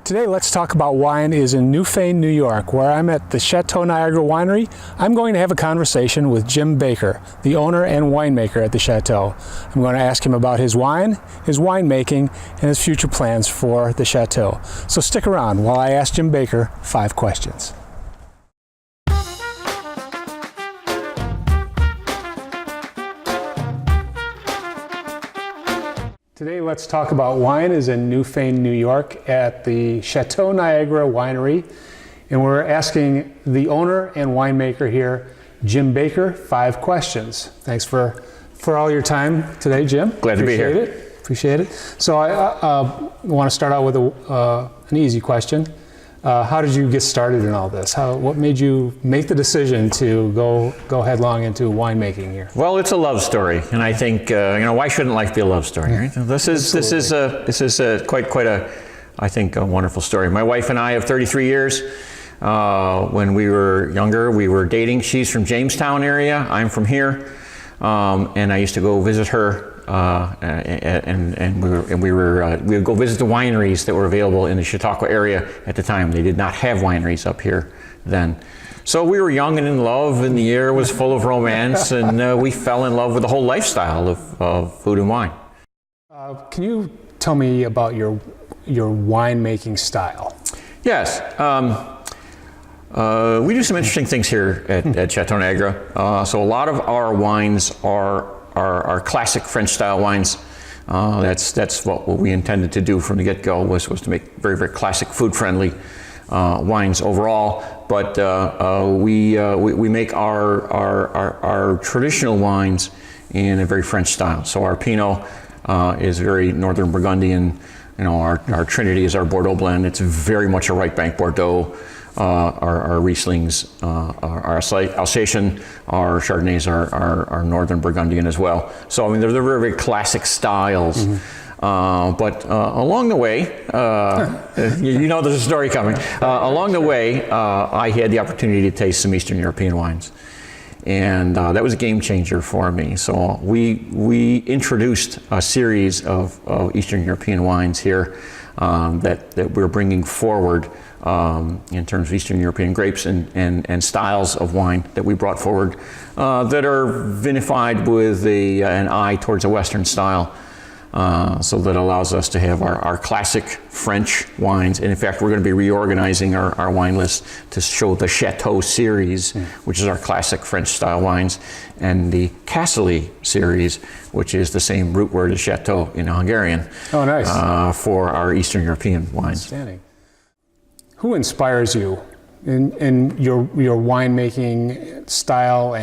Today, Let's Talk About Wine is in Newfane, New York, where I'm at the Chateau Niagara Winery. I'm going to have a conversation with Jim Baker, the owner and winemaker at the Chateau. I'm going to ask him about his wine, his winemaking, and his future plans for the Chateau. So stick around while I ask Jim Baker 5 questions. Today, Let's Talk About Wine is in Newfane, New York at the Chateau Niagara Winery. And we're asking the owner and winemaker here, Jim Baker, 5 questions. Thanks for all your time today, Jim. Glad to be here. Appreciate it. So I want to start out with an easy question. How did you get started in all this? What made you make the decision to go headlong into winemaking here? Well, it's a love story, and I think why shouldn't life be a love story? Right? This is quite a, I think, a wonderful story. My wife and I have 33 years. When we were younger, we were dating. She's from Jamestown area. I'm from here, and I used to go visit her. We would go visit the wineries that were available in the Chautauqua area at the time. They did not have wineries up here then. So we were young and in love, and the air was full of romance, and we fell in love with the whole lifestyle of food and wine. Can you tell me about your winemaking style? Yes. We do some interesting things here at Chateau Niagara. So a lot of our wines are classic French style wines. That's what we intended to do from the get-go, was to make very, very classic, food-friendly wines overall. But we make our traditional wines in a very French style. So our Pinot is very Northern Burgundian. Our Trinity is our Bordeaux blend. It's very much a right bank Bordeaux. Our Rieslings, our Alsatian, our Chardonnays are Northern Burgundian as well. So I mean, they're very, very classic styles. Mm-hmm. But along the way, you know there's a story coming. Along the way, I had the opportunity to taste some Eastern European wines. And that was a game changer for me. So we introduced a series of Eastern European wines here that we're bringing forward in terms of Eastern European grapes and styles of wine that we brought forward that are vinified with an eye towards a Western style. So that allows us to have our classic French wines. And in fact, we're going to be reorganizing our wine list to show the Chateau series, which is our classic French style wines, and the Castle series, which is the same root word as Chateau in Hungarian. Oh, nice. For our Eastern European wines. Outstanding. Who inspires you in your winemaking style,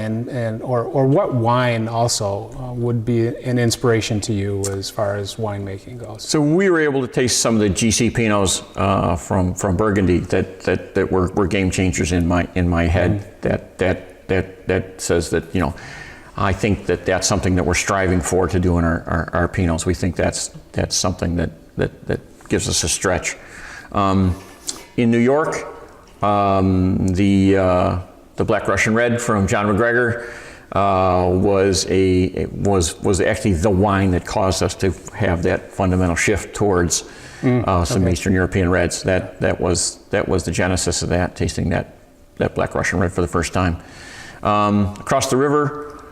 or what wine also would be an inspiration to you as far as winemaking goes? So we were able to taste some of the GC Pinots from Burgundy that were game changers in my head. That says that I think that's something that we're striving for to do in our Pinots. We think that's something that gives us a stretch. In New York, the Black Russian Red from John McGregor was actually the wine that caused us to have that fundamental shift towards some Eastern European reds. That was the genesis of that, tasting that Black Russian Red for the first time. Across the river,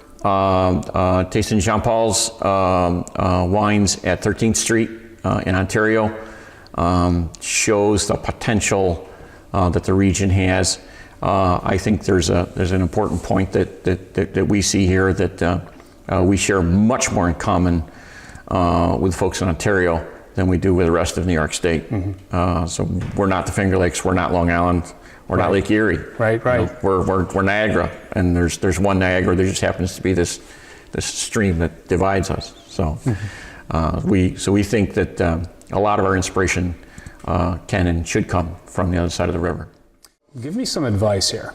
tasting Jean Paul's wines at 13th Street in Ontario. Shows the potential that the region has. I think there's an important point that we see here, that we share much more in common with folks in Ontario than we do with the rest of New York State. Mm-hmm. So we're not the Finger Lakes, we're not Long Island, we're not Lake Erie. Right. We're Niagara, and there's one Niagara. There just happens to be this stream that divides us. So we think that a lot of our inspiration can and should come from the other side of the river. Give me some advice here.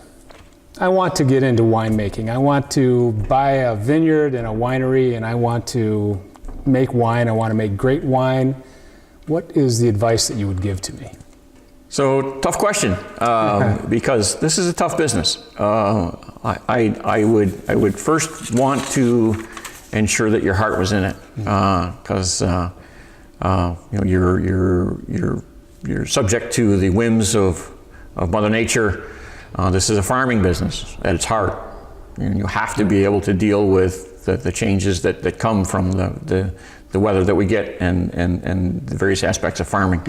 I want to get into winemaking. I want to buy a vineyard and a winery, and I want to make wine. I want to make great wine. What is the advice that you would give to me? So, tough question, because this is a tough business. I would first want to ensure that your heart was in it, because you're you're subject to the whims of Mother Nature. This is a farming business at its heart. And you have to be able to deal with the changes that come from the weather that we get and the various aspects of farming.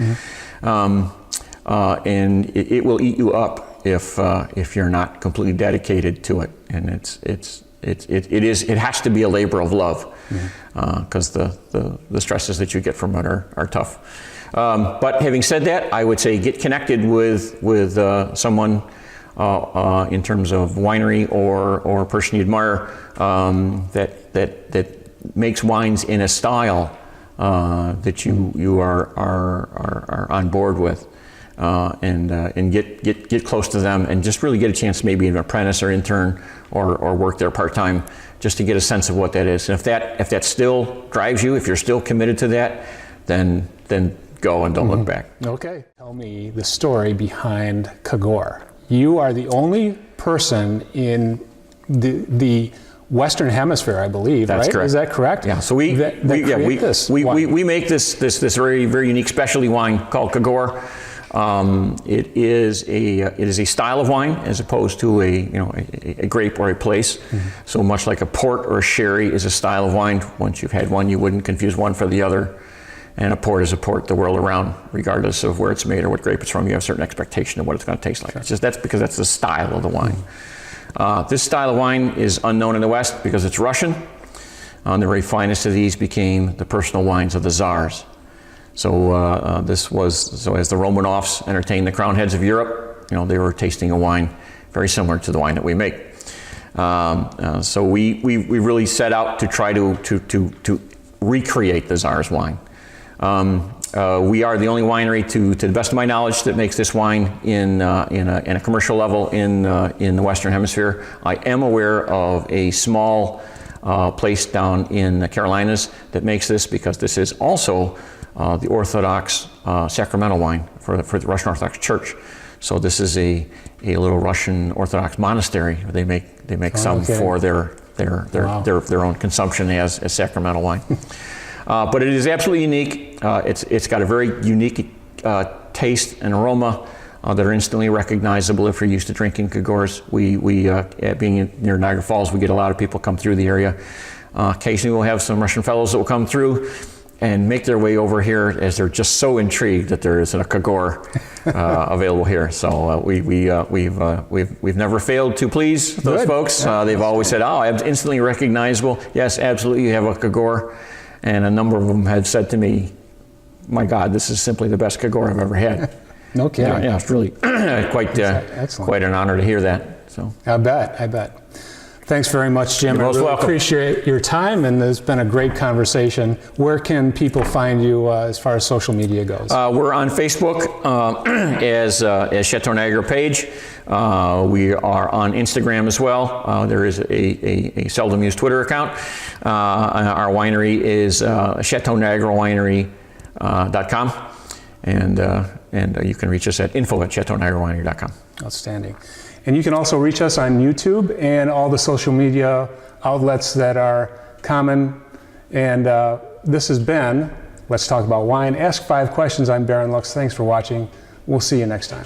And it will eat you up if you're not completely dedicated to it. And it has to be a labor of love, because the stresses that you get from it are tough. But having said that, I would say get connected with someone in terms of winery or person you admire that makes wines in a style that you are on board with, and get close to them and just really get a chance to maybe an apprentice or intern or work there part-time, just to get a sense of what that is. And if that still drives you, if you're still committed to that, then go and don't look back. Okay. Tell me the story behind Kagor. You are the only person in the Western Hemisphere, I believe. That's right? correct. Is that correct? Yeah. So we make this very, very unique specialty wine called Kagor. It is a style of wine as opposed to a grape or a place. So much like a port or a sherry is a style of wine. Once you've had one, you wouldn't confuse one for the other. And a port is a port the world around, regardless of where it's made or what grape it's from. You have a certain expectation of what it's going to taste like. It's just that's the style of the wine. This style of wine is unknown in the West because it's Russian. The very finest of these became the personal wines of the czars. So as the Romanovs entertained the crown heads of Europe, they were tasting a wine very similar to the wine that we make. So we really set out to try to recreate the czar's wine. We are the only winery, to the best of my knowledge, that makes this wine in a commercial level in the Western Hemisphere. I am aware of a small place down in the Carolinas that makes this, because this is also the Orthodox sacramental wine for the Russian Orthodox Church. So this is a little Russian Orthodox monastery. They make some for their own consumption as sacramental wine. But it is absolutely unique. It's got a very unique taste and aroma that are instantly recognizable if you're used to drinking Kagors. Being near Niagara Falls, we get a lot of people come through the area. Occasionally we'll have some Russian fellows that will come through and make their way over here, as they're just so intrigued that there isn't a Kagor available here. So we've never failed to please those folks. They've always said, "Oh, I'm instantly recognizable." Yes, absolutely, you have a Kagor. And a number of them have said to me, "My God, this is simply the best Kagor I've ever had." No kidding. Yeah, it's really quite an honor to hear that. So I bet. Thanks very much, Jim. You're most welcome. Appreciate your time, and it's been a great conversation. Where can people find you as far as social media goes? We're on Facebook as Chateau Niagara page. We are on Instagram as well. There is a seldom used Twitter account. Our winery is Chateau Niagara Winery.com, and you can reach us at info@chateauniagarawinery.com. Outstanding. And you can also reach us on YouTube and all the social media outlets that are common. And this has been Let's Talk About Wine. Ask 5 questions. I'm Baron Lux. Thanks for watching. We'll see you next time.